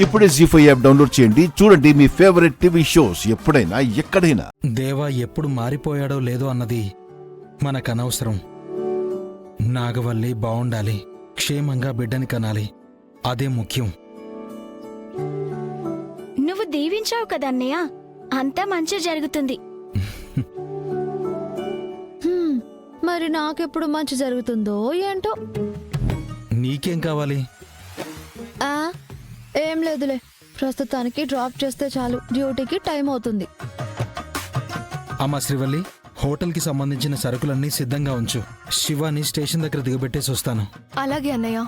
ఇప్పుడే జీ5 app download చేయండి. చూడండి మీ ఫేవరెట్ టీవీ షోస్ ఎప్పుడైనా ఎక్కడైనా. దేవా ఎప్పుడు మారిపోయాడో లేదో అన్నది మనకనవసరం. నాగవల్లి బావుండాలి, క్షేమంగా బిడ్డని కనాలి, అదే ముఖ్యం. నువ్వు దీవించావు కదా అన్నయ్య, అంతా మంచి జరుగుతుంది. మరి నాకెప్పుడు మంచి జరుగుతుందో ఏంటో. నీకేం కావాలి? ఏం లేదులే, ప్రస్తుతానికి డ్రాప్ చేస్తే చాలు, డ్యూటీకి టైం అవుతుంది. అమ్మా శ్రీవల్లి, హోటల్కి సంబంధించిన సరుకులన్నీ సిద్ధంగా ఉంచు. శివాని స్టేషన్ దగ్గర దిగబెట్టేసి వస్తాను. అలాగే అన్నయ్య.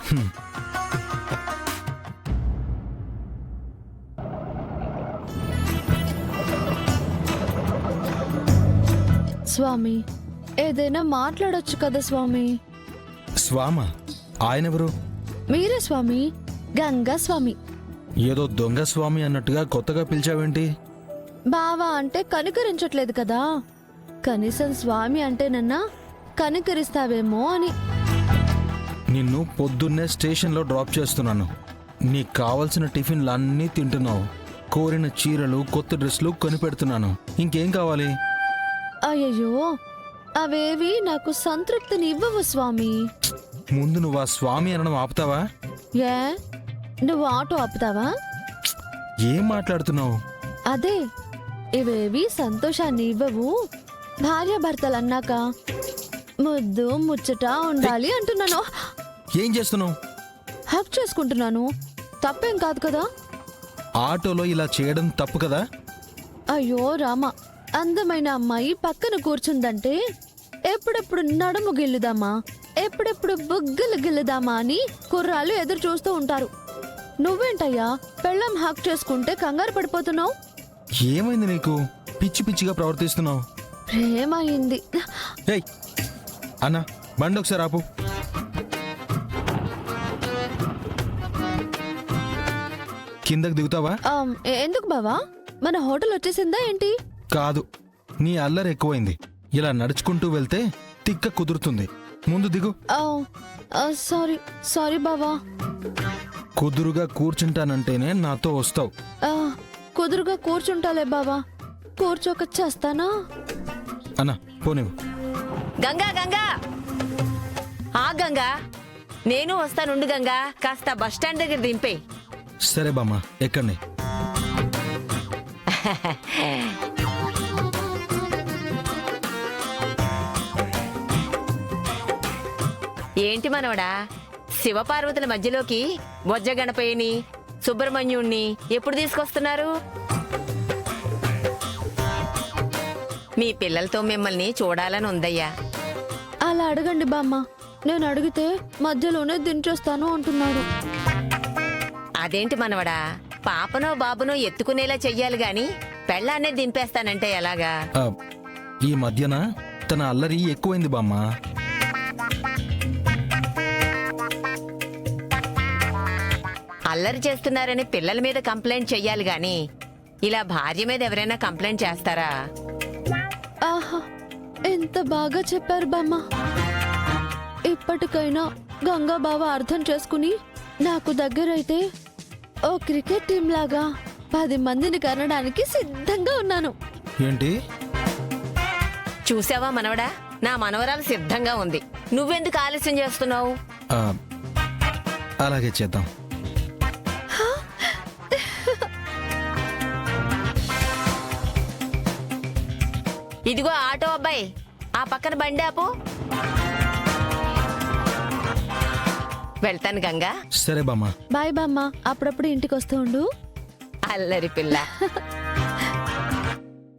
స్వామి, ఏదైనా మాట్లాడొచ్చు కదా స్వామి. స్వామా? ఆయనెవరు? మీరే స్వామి, గంగా స్వామి. ఏదో దొంగ స్వామి అన్నట్టుగా కొత్తగా పిలిచావేంటి? బావా అంటే కనికరించట్లేదు కదా, కనీసం స్వామి అంటే నన్నా కనికరిస్తావేమో అని. నిన్ను పొద్దున్నే స్టేషన్లో డ్రాప్ చేస్తున్నాను. నీకు కావలసిన టిఫిన్లన్నీ తింటున్నావు, కోరిన చీరలు కొత్త డ్రెస్లు కొనిపెడుతున్నాను. ఇంకేం కావాలి? అయ్యయ్యో, అవేవి నాకు సంతృప్తిని ఇవ్వవు స్వామి. ముందు నువ్వు ఆ స్వామి అనడం ఆపుతావా? ఏ, నువ్వు ఆటో ఆపుతావా? ఏం మాట్లాడుతున్నావు? అదే, ఇవేవి సంతోషాన్ని ఇవ్వవు. భార్యాభర్తలు అన్నాక ముద్దు ముచ్చట ఉండాలి అంటున్నాను. ఏం చేస్తున్నావు? హక్ చేసుకుంటున్నాను, తప్పేం కాదు కదా. ఆటోలో ఇలా చేయడం తప్పు కదా? అయ్యో రామ, అందమైన అమ్మాయి పక్కన కూర్చుందంటే ఎప్పుడెప్పుడు నడుము గిల్లుదామా, ఎప్పుడెప్పుడు బుగ్గలు గిల్లుదామా అని కుర్రాళ్ళు ఎదురు చూస్తూ ఉంటారు. నువ్వేంటయ్యా పెళ్ళం హక్ చేసుకుంటే కంగారు పడిపోతున్నావు? ఏమైంది నీకు? పిచ్చి పిచ్చిగా ప్రవర్తిస్తున్నావు. ప్రేమైంది. ఏయ్ అన్న, బండి ఒకసారి ఆపు. కిందకి దిగుతావా? ఎందుకు బావా, మన హోటల్ వచ్చేసిందా ఏంటి? కాదు, నీ అల్లరి ఎక్కువైంది. ఇలా నడుచుకుంటూ వెళ్తే తిక్క కుదురుతుంది. ముందు దిగు. సారీ సారీ బావా. కుదురుగా కూర్చుంటానంటేనే నాతో వస్తావు. కుదురుగా కూర్చుంటాలే బావా, కూర్చోక చేస్తానా? అన్న పోనివ్వు. గంగా గంగా, ఆ గంగా, నేను వస్తానుండు గంగా, కాస్త బస్టాండ్ దగ్గర దింపే. సరే బామ్మ, ఎక్కండి. ఏంటి మనవడా, శివపార్వతుల మధ్యలోకి బొజ్జ గణపయ్యని సుబ్రహ్మణ్యుణ్ణి ఎప్పుడు తీసుకొస్తున్నారు? మీ పిల్లలతో మిమ్మల్ని చూడాలని ఉందయ్యా. అలా అడగండి బామ్మ, నేను అడిగితే మధ్యలోనే దించేస్తాను అంటున్నాడు. అదేంటి మనవడా, పాపనో బాబునో ఎత్తుకునేలా చెయ్యాలి గాని పెళ్ళాన్నే దింపేస్తానంటే ఎలాగా? ఈ మధ్యన తన అల్లరి ఎక్కువైంది బామ్మ. అల్లరి చేస్తున్నారని పిల్లల మీద కంప్లైంట్ చెయ్యాలి గాని ఇలా భార్య మీద ఎవరైనా కంప్లైంట్ చేస్తారా? ఆహా, ఎంత బాగా చెప్పారు బామ్మ. ఇప్పటికైనా గంగా బావ అర్థం చేసుకుని నాకు దగ్గరైతే ఓ క్రికెట్ టీం లాగా 10 మందిని కనడానికి సిద్ధంగా ఉన్నాను. ఏంటి? చూసావా మనవడా, నా మనవరాలు సిద్ధంగా ఉంది. నువ్వెందుకు ఆలస్యం చేస్తున్నావు? అలాగే చేద్దాం. ఇదిగో ఆటో అబ్బాయి, ఆ పక్కన బండి ఆపు. వెళ్తాను గంగా. సరే బామ్మ. బాయ్ బామ్మ, అప్పుడప్పుడు ఇంటికి వస్తూ ఉండు. అల్లరి పిల్ల.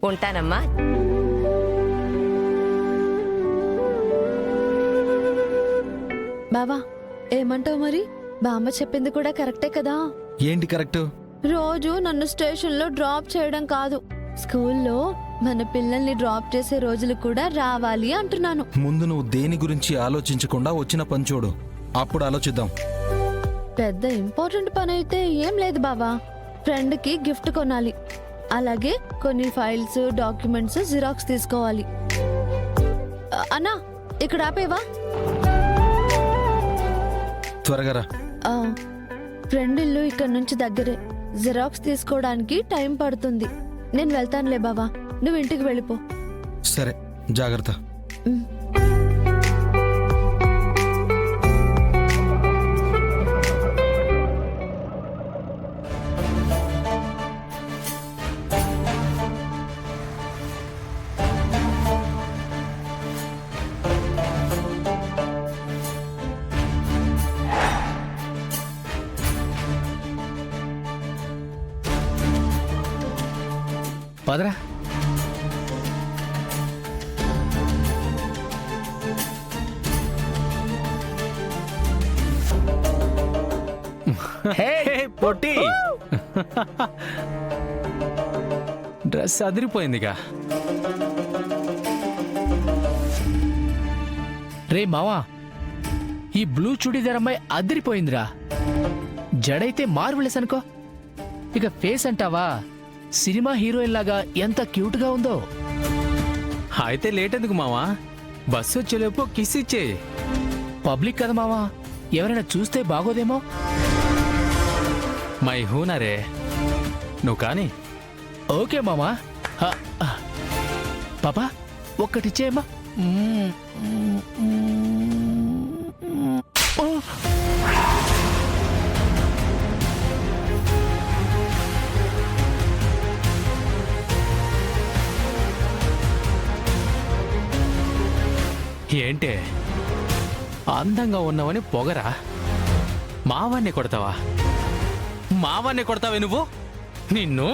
ఉంటానమ్మా. బావా, ఏమంటావు మరి? బామ్మ చెప్పింది కూడా కరెక్టే కదా? ఏంటి కరెక్ట్? రోజు నన్ను స్టేషన్లో డ్రాప్ చేయడం కాదు, స్కూల్లో మన పిల్లల్ని డ్రాప్ చేసే రోజులు కూడా రావాలి అంటున్నాను. ముందు నువ్వు దేని గురించి ఆలోచించకుండా వచ్చిన పని చూడు, అప్పుడు ఆలోచిద్దాం. పెద్ద ఇంపార్టెంట్ పని అయితే ఏం లేదు బావా. ఫ్రెండ్కి గిఫ్ట్ కొనాలి, అలాగే కొన్ని ఫైల్స్ డాక్యుమెంట్స్ జిరాక్స్ తీసుకోవాలి. అన్నా, ఇక్కడ ఆపేవా? త్వరగా రా. ఫ్రెండ్ ఇల్లు ఇక్కడ నుంచి దగ్గరే, జిరాక్స్ తీసుకోవడానికి టైం పడుతుంది. నేను వెళ్తానులే బావా, నువ్వు ఇంటికి వెళ్ళిపో. సరే, జాగ్రత్త. ఉమ్. పదరా. హే పొట్టి, డ్రెస్ అదిరిపోయిందిగా. రే మావా, ఈ బ్లూ చుడీదార్ అమ్మాయి అదిరిపోయిందిరా. జడైతే మార్వెలెస్ అనుకో, ఇక ఫేస్ అంటావా సినిమా హీరోయిన్ లాగా ఎంత క్యూట్ గా ఉందో. అయితే లేట్ ఎందుకు మావా, బస్సు వచ్చేలోపు కిస్ ఇచ్చే. పబ్లిక్ కదా మావా, ఎవరైనా చూస్తే బాగోదేమో. మై హూనరే, నువ్వు కానీ. ఓకే మామా. పాపా ఒక్కటిచ్చేయమ్మా. ఏంటే అందంగా ఉన్నావని పొగరా? మావాన్ని కొడతావా? మావాన్ని కొడతావే నువ్వు? నిన్ను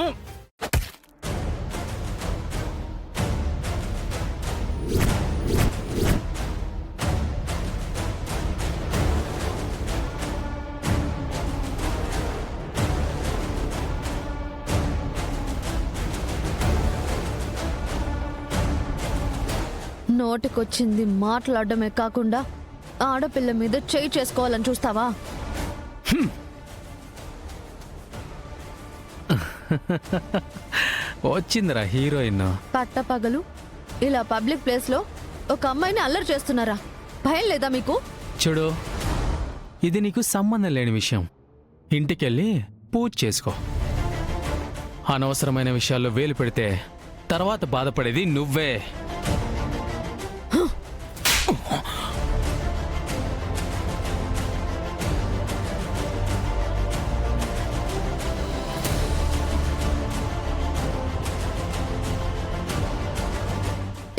నోటికొచ్చింది మాట్లాడడమే కాకుండా ఆడపిల్ల మీద చేయి చేసుకోవాలని చూస్తావా? వచ్చిందిరా హీరోయిన్. పట్టపగలు ఇలా పబ్లిక్ ప్లేస్ లో ఒక అమ్మాయిని అల్లరి చేస్తున్నారా? భయం లేదా మీకు? చూడు, ఇది నీకు సంబంధం లేని విషయం. ఇంటికెళ్ళి పూజ చేసుకో. అనవసరమైన విషయాల్లో వేలు పెడితే తర్వాత బాధపడేది నువ్వే.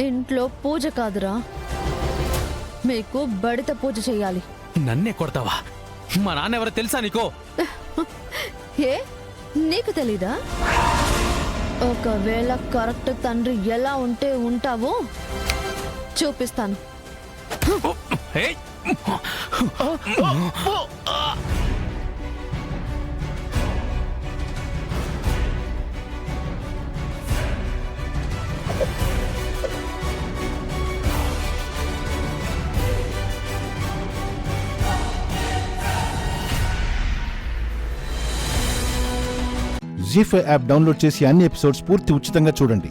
ఇంట్లో పూజ కాదురా, మీకు బడిత పూజ చెయ్యాలి. నన్నే కొడతావా? మా నాన్న ఎవరో తెలుసా నీకో? ఏ నీకు తెలీదా? ఒకవేళ కరెక్ట్ తండ్రి ఎలా ఉంటే ఉంటావో చూపిస్తాను. ఏయ్! జీ5 యాప్ డౌన్లోడ్ చేసి అన్ని ఎపిసోడ్స్ పూర్తి ఉచితంగా చూడండి.